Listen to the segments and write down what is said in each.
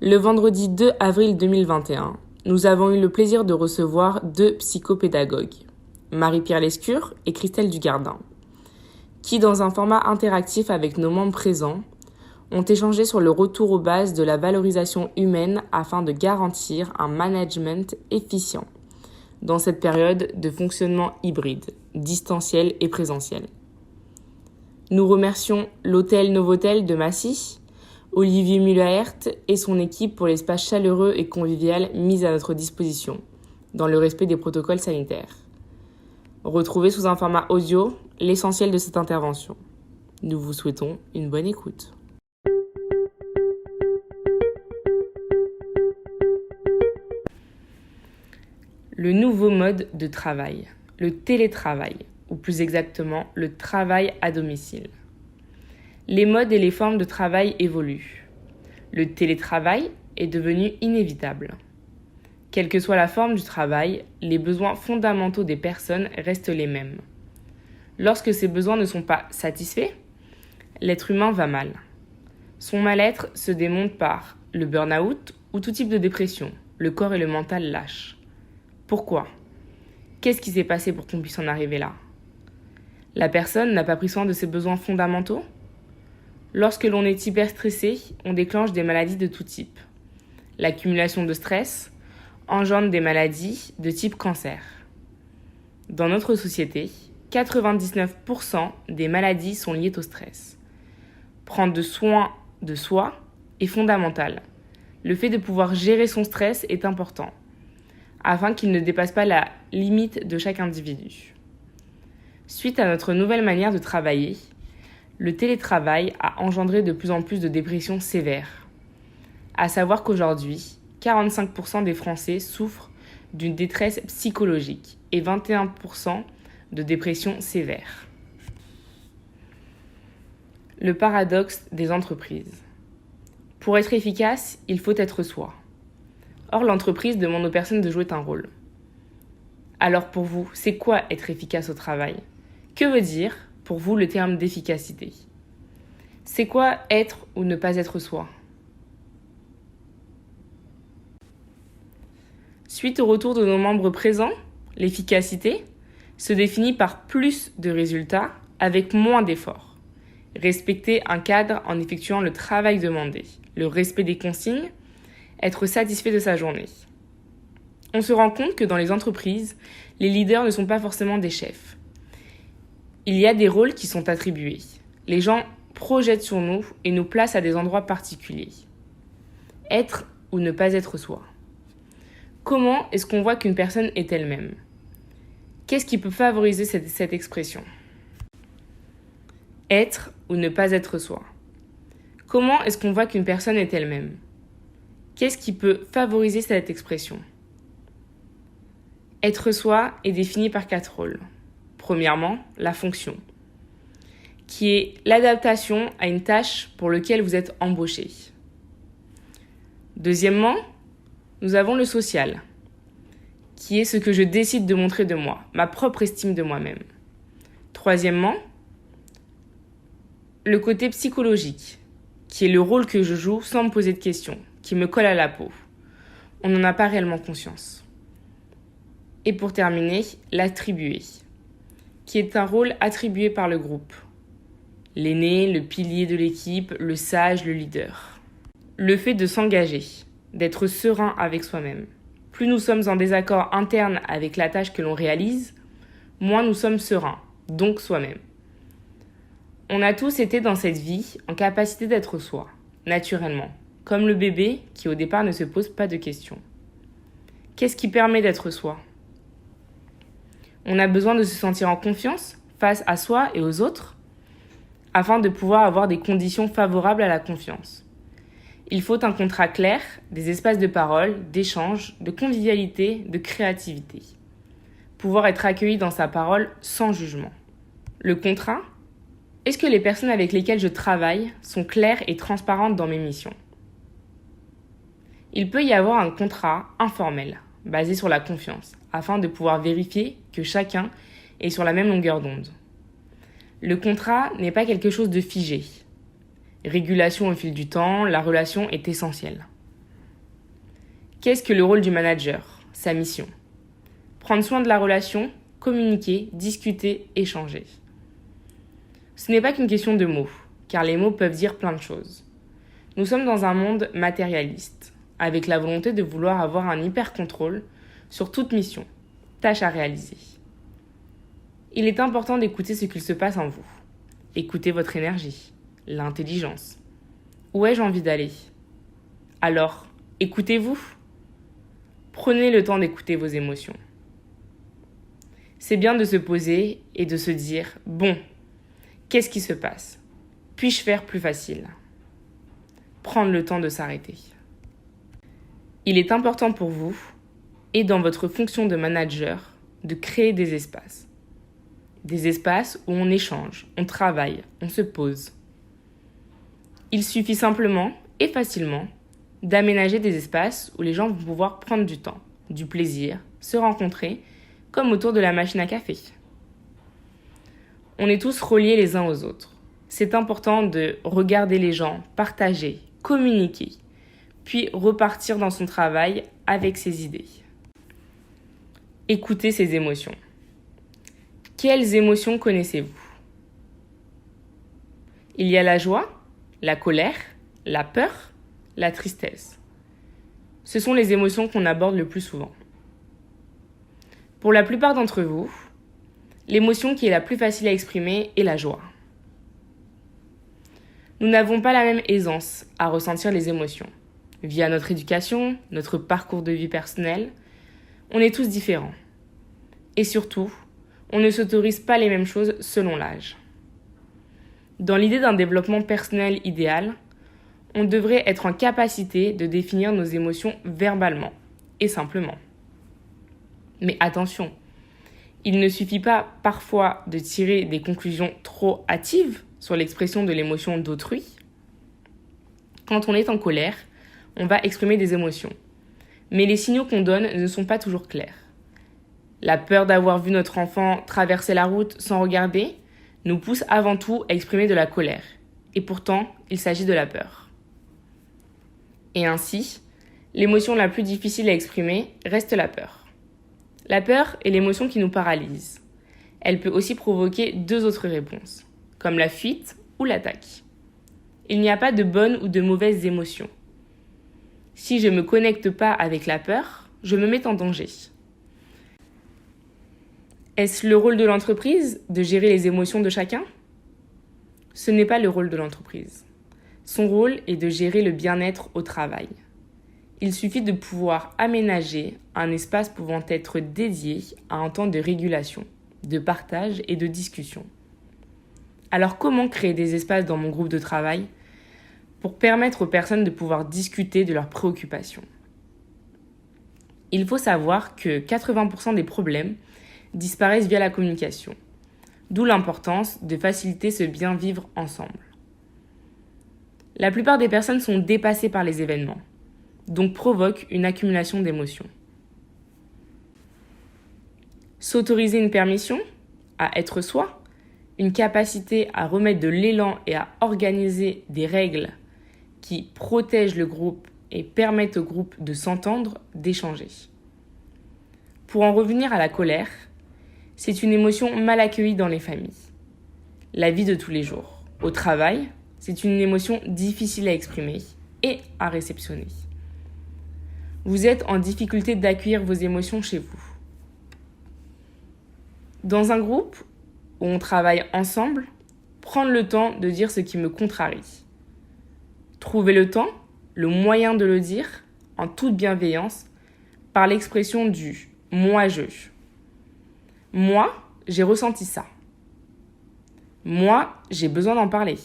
Le vendredi 2 avril 2021, nous avons eu le plaisir de recevoir deux psychopédagogues, Marie-Pierre Lescure et Christelle Dugardin, qui, dans un format interactif avec nos membres présents, ont échangé sur le retour aux bases de la valorisation humaine afin de garantir un management efficient dans cette période de fonctionnement hybride, distanciel et présentiel. Nous remercions l'hôtel Novotel de Massy, Olivier Mullaert et son équipe pour l'espace chaleureux et convivial mis à notre disposition, dans le respect des protocoles sanitaires. Retrouvez sous un format audio l'essentiel de cette intervention. Nous vous souhaitons une bonne écoute. Le nouveau mode de travail, le télétravail, ou plus exactement le travail à domicile. Les modes et les formes de travail évoluent. Le télétravail est devenu inévitable. Quelle que soit la forme du travail, les besoins fondamentaux des personnes restent les mêmes. Lorsque ces besoins ne sont pas satisfaits, l'être humain va mal. Son mal-être se démonte par le burn-out ou tout type de dépression. Le corps et le mental lâchent. Pourquoi ? Qu'est-ce qui s'est passé pour qu'on puisse en arriver là ? La personne n'a pas pris soin de ses besoins fondamentaux ? Lorsque l'on est hyper stressé, on déclenche des maladies de tout type. L'accumulation de stress engendre des maladies de type cancer. Dans notre société, 99% des maladies sont liées au stress. Prendre soin de soi est fondamental. Le fait de pouvoir gérer son stress est important, afin qu'il ne dépasse pas la limite de chaque individu. Suite à notre nouvelle manière de travailler, le télétravail a engendré de plus en plus de dépressions sévères. À savoir qu'aujourd'hui, 45% des Français souffrent d'une détresse psychologique et 21% de dépression sévère. Le paradoxe des entreprises. Pour être efficace, il faut être soi. Or, l'entreprise demande aux personnes de jouer un rôle. Alors pour vous, c'est quoi être efficace au travail ? Que veut dire, pour vous, le terme d'efficacité ? C'est quoi être ou ne pas être soi ? Suite au retour de nos membres présents, l'efficacité se définit par plus de résultats avec moins d'efforts. Respecter un cadre en effectuant le travail demandé, le respect des consignes, être satisfait de sa journée. On se rend compte que dans les entreprises, les leaders ne sont pas forcément des chefs. Il y a des rôles qui sont attribués. Les gens projettent sur nous et nous placent à des endroits particuliers. Être ou ne pas être soi. Comment est-ce qu'on voit qu'une personne est elle-même ? Qu'est-ce qui peut favoriser cette expression ? Être ou ne pas être soi. Comment est-ce qu'on voit qu'une personne est elle-même ? Qu'est-ce qui peut favoriser cette expression ? Être soi est défini par 4 rôles. Premièrement, la fonction, qui est l'adaptation à une tâche pour laquelle vous êtes embauché. Deuxièmement, nous avons le social, qui est ce que je décide de montrer de moi, ma propre estime de moi-même. Troisièmement, le côté psychologique, qui est le rôle que je joue sans me poser de questions, qui me colle à la peau. On n'en a pas réellement conscience. Et pour terminer, l'attribué, qui est un rôle attribué par le groupe. L'aîné, le pilier de l'équipe, le sage, le leader. Le fait de s'engager, d'être serein avec soi-même. Plus nous sommes en désaccord interne avec la tâche que l'on réalise, moins nous sommes sereins, donc soi-même. On a tous été dans cette vie en capacité d'être soi, naturellement, comme le bébé qui au départ ne se pose pas de questions. Qu'est-ce qui permet d'être soi ? On a besoin de se sentir en confiance face à soi et aux autres afin de pouvoir avoir des conditions favorables à la confiance. Il faut un contrat clair, des espaces de parole, d'échange, de convivialité, de créativité. Pouvoir être accueilli dans sa parole sans jugement. Le contrat ? Est-ce que les personnes avec lesquelles je travaille sont claires et transparentes dans mes missions ? Il peut y avoir un contrat informel, basé sur la confiance, afin de pouvoir vérifier que chacun est sur la même longueur d'onde. Le contrat n'est pas quelque chose de figé. Régulation au fil du temps, la relation est essentielle. Qu'est-ce que le rôle du manager? Sa mission. Prendre soin de la relation, communiquer, discuter, échanger. Ce n'est pas qu'une question de mots, car les mots peuvent dire plein de choses. Nous sommes dans un monde matérialiste, avec la volonté de vouloir avoir un hyper-contrôle sur toute mission, tâche à réaliser. Il est important d'écouter ce qu'il se passe en vous. Écoutez votre énergie, l'intelligence. Où ai-je envie d'aller? Alors, écoutez-vous. Prenez le temps d'écouter vos émotions. C'est bien de se poser et de se dire « Bon, qu'est-ce qui se passe? Puis-je faire plus facile ?» Prendre le temps de s'arrêter. Il est important pour vous, et dans votre fonction de manager, de créer des espaces. Des espaces où on échange, on travaille, on se pose. Il suffit simplement et facilement d'aménager des espaces où les gens vont pouvoir prendre du temps, du plaisir, se rencontrer, comme autour de la machine à café. On est tous reliés les uns aux autres. C'est important de regarder les gens, partager, communiquer, puis repartir dans son travail avec ses idées. Écoutez ses émotions. Quelles émotions connaissez-vous? Il y a la joie, la colère, la peur, la tristesse. Ce sont les émotions qu'on aborde le plus souvent. Pour la plupart d'entre vous, l'émotion qui est la plus facile à exprimer est la joie. Nous n'avons pas la même aisance à ressentir les émotions. Via notre éducation, notre parcours de vie personnel, on est tous différents. Et surtout, on ne s'autorise pas les mêmes choses selon l'âge. Dans l'idée d'un développement personnel idéal, on devrait être en capacité de définir nos émotions verbalement et simplement. Mais attention, il ne suffit pas parfois de tirer des conclusions trop hâtives sur l'expression de l'émotion d'autrui. Quand on est en colère, on va exprimer des émotions. Mais les signaux qu'on donne ne sont pas toujours clairs. La peur d'avoir vu notre enfant traverser la route sans regarder nous pousse avant tout à exprimer de la colère. Et pourtant, il s'agit de la peur. Et ainsi, l'émotion la plus difficile à exprimer reste la peur. La peur est l'émotion qui nous paralyse. Elle peut aussi provoquer deux autres réponses, comme la fuite ou l'attaque. Il n'y a pas de bonnes ou de mauvaises émotions. Si je ne me connecte pas avec la peur, je me mets en danger. Est-ce le rôle de l'entreprise de gérer les émotions de chacun? Ce n'est pas le rôle de l'entreprise. Son rôle est de gérer le bien-être au travail. Il suffit de pouvoir aménager un espace pouvant être dédié à un temps de régulation, de partage et de discussion. Alors comment créer des espaces dans mon groupe de travail pour permettre aux personnes de pouvoir discuter de leurs préoccupations? Il faut savoir que 80% des problèmes disparaissent via la communication, d'où l'importance de faciliter ce bien vivre ensemble. La plupart des personnes sont dépassées par les événements, donc provoquent une accumulation d'émotions. S'autoriser une permission à être soi, une capacité à remettre de l'élan et à organiser des règles qui protègent le groupe et permettent au groupe de s'entendre, d'échanger. Pour en revenir à la colère, c'est une émotion mal accueillie dans les familles. La vie de tous les jours. Au travail, c'est une émotion difficile à exprimer et à réceptionner. Vous êtes en difficulté d'accueillir vos émotions chez vous. Dans un groupe où on travaille ensemble, prendre le temps de dire ce qui me contrarie. Trouver le temps, le moyen de le dire, en toute bienveillance, par l'expression du « moi-je ». Moi, j'ai ressenti ça. Moi, j'ai besoin d'en parler.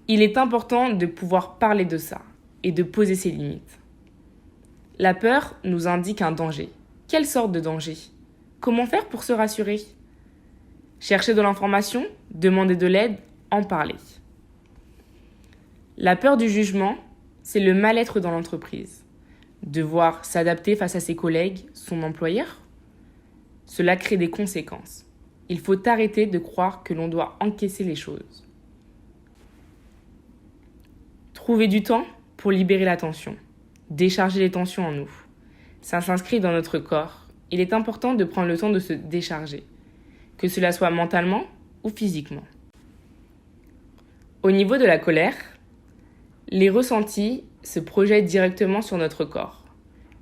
Il est important de pouvoir parler de ça et de poser ses limites. La peur nous indique un danger. Quelle sorte de danger? Comment faire pour se rassurer? Chercher de l'information, demander de l'aide, en parler. La peur du jugement, c'est le mal-être dans l'entreprise. Devoir s'adapter face à ses collègues, son employeur. Cela crée des conséquences. Il faut arrêter de croire que l'on doit encaisser les choses. Trouver du temps pour libérer la tension. décharger les tensions en nous. Ça s'inscrit dans notre corps. Il est important de prendre le temps de se décharger, que cela soit mentalement ou physiquement. Au niveau de la colère, les ressentis se projettent directement sur notre corps,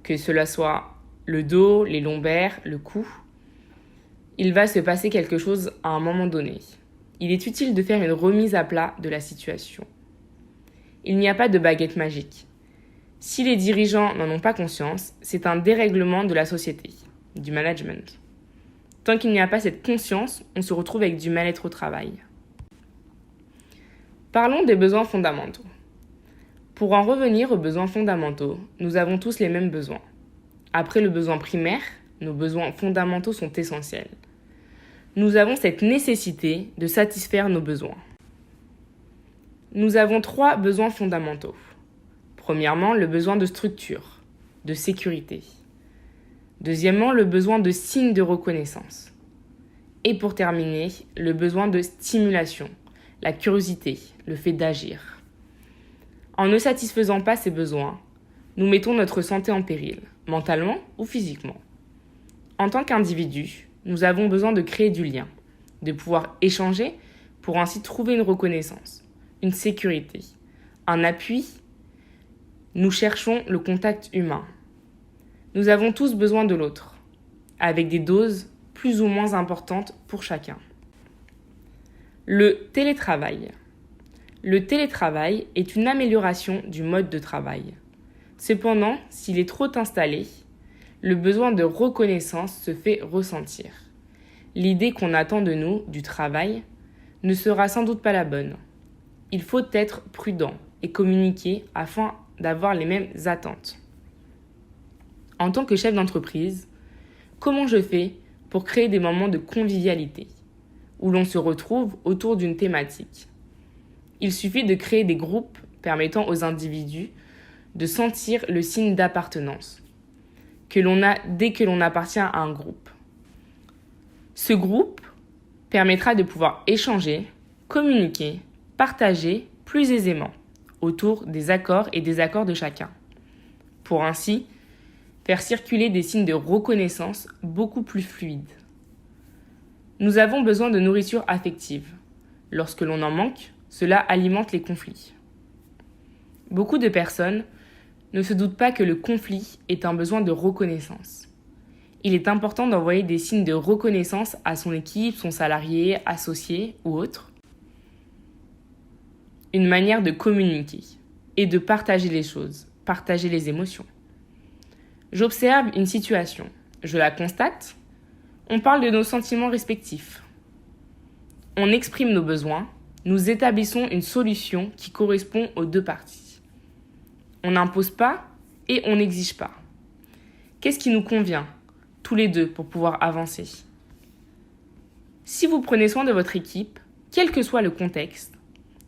que cela soit le dos, les lombaires, le cou. Il va se passer quelque chose à un moment donné. Il est utile de faire une remise à plat de la situation. Il n'y a pas de baguette magique. Si les dirigeants n'en ont pas conscience, c'est un dérèglement de la société, du management. Tant qu'il n'y a pas cette conscience, on se retrouve avec du mal-être au travail. Parlons des besoins fondamentaux. Pour en revenir aux besoins fondamentaux, nous avons tous les mêmes besoins. Après le besoin primaire, nos besoins fondamentaux sont essentiels. Nous avons cette nécessité de satisfaire nos besoins. Nous avons 3 besoins fondamentaux. Premièrement, le besoin de structure, de sécurité. Deuxièmement, le besoin de signes de reconnaissance. Et pour terminer, le besoin de stimulation, la curiosité, le fait d'agir. En ne satisfaisant pas ces besoins, nous mettons notre santé en péril, mentalement ou physiquement. En tant qu'individu, nous avons besoin de créer du lien, de pouvoir échanger pour ainsi trouver une reconnaissance, une sécurité, un appui. Nous cherchons le contact humain. Nous avons tous besoin de l'autre, avec des doses plus ou moins importantes pour chacun. Le télétravail. Le télétravail est une amélioration du mode de travail. Cependant, s'il est trop installé, le besoin de reconnaissance se fait ressentir. L'idée qu'on attend de nous, du travail, ne sera sans doute pas la bonne. Il faut être prudent et communiquer afin d'avoir les mêmes attentes. En tant que chef d'entreprise, comment je fais pour créer des moments de convivialité, où l'on se retrouve autour d'une thématique? Il suffit de créer des groupes permettant aux individus de sentir le signe d'appartenance que l'on a dès que l'on appartient à un groupe. Ce groupe permettra de pouvoir échanger, communiquer, partager plus aisément autour des accords et désaccords de chacun, pour ainsi faire circuler des signes de reconnaissance beaucoup plus fluides. Nous avons besoin de nourriture affective. Lorsque l'on en manque, cela alimente les conflits. Beaucoup de personnes ne se doutent pas que le conflit est un besoin de reconnaissance. Il est important d'envoyer des signes de reconnaissance à son équipe, son salarié, associé ou autre. Une manière de communiquer et de partager les choses, partager les émotions. J'observe une situation, je la constate, on parle de nos sentiments respectifs. On exprime nos besoins, nous établissons une solution qui correspond aux 2 parties. On n'impose pas et on n'exige pas. Qu'est-ce qui nous convient, tous les 2, pour pouvoir avancer? Si vous prenez soin de votre équipe, quel que soit le contexte,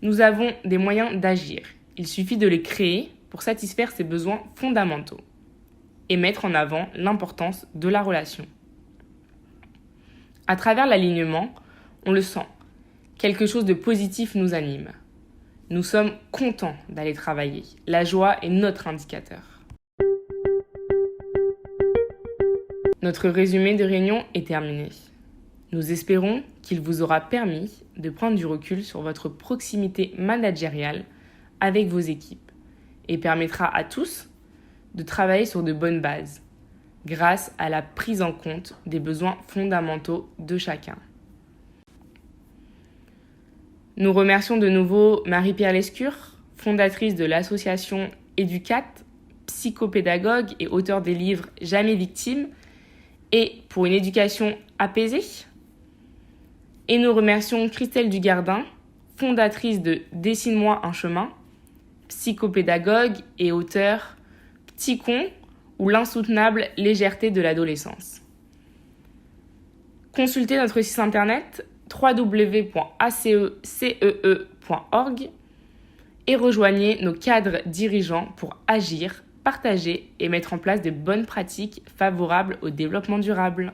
nous avons des moyens d'agir. Il suffit de les créer pour satisfaire ces besoins fondamentaux et mettre en avant l'importance de la relation. À travers l'alignement, on le sent. Quelque chose de positif nous anime. Nous sommes contents d'aller travailler. La joie est notre indicateur. Notre résumé de réunion est terminé. Nous espérons qu'il vous aura permis de prendre du recul sur votre proximité managériale avec vos équipes et permettra à tous de travailler sur de bonnes bases grâce à la prise en compte des besoins fondamentaux de chacun. Nous remercions de nouveau Marie-Pierre Lescure, fondatrice de l'association Educat, psychopédagogue et auteure des livres Jamais victime et Pour une éducation apaisée. Et nous remercions Christelle Dugardin, fondatrice de Dessine-moi un chemin, psychopédagogue et auteure Petit con ou l'insoutenable légèreté de l'adolescence. Consultez notre site internet www.acecee.org et rejoignez nos cadres dirigeants pour agir, partager et mettre en place de bonnes pratiques favorables au développement durable.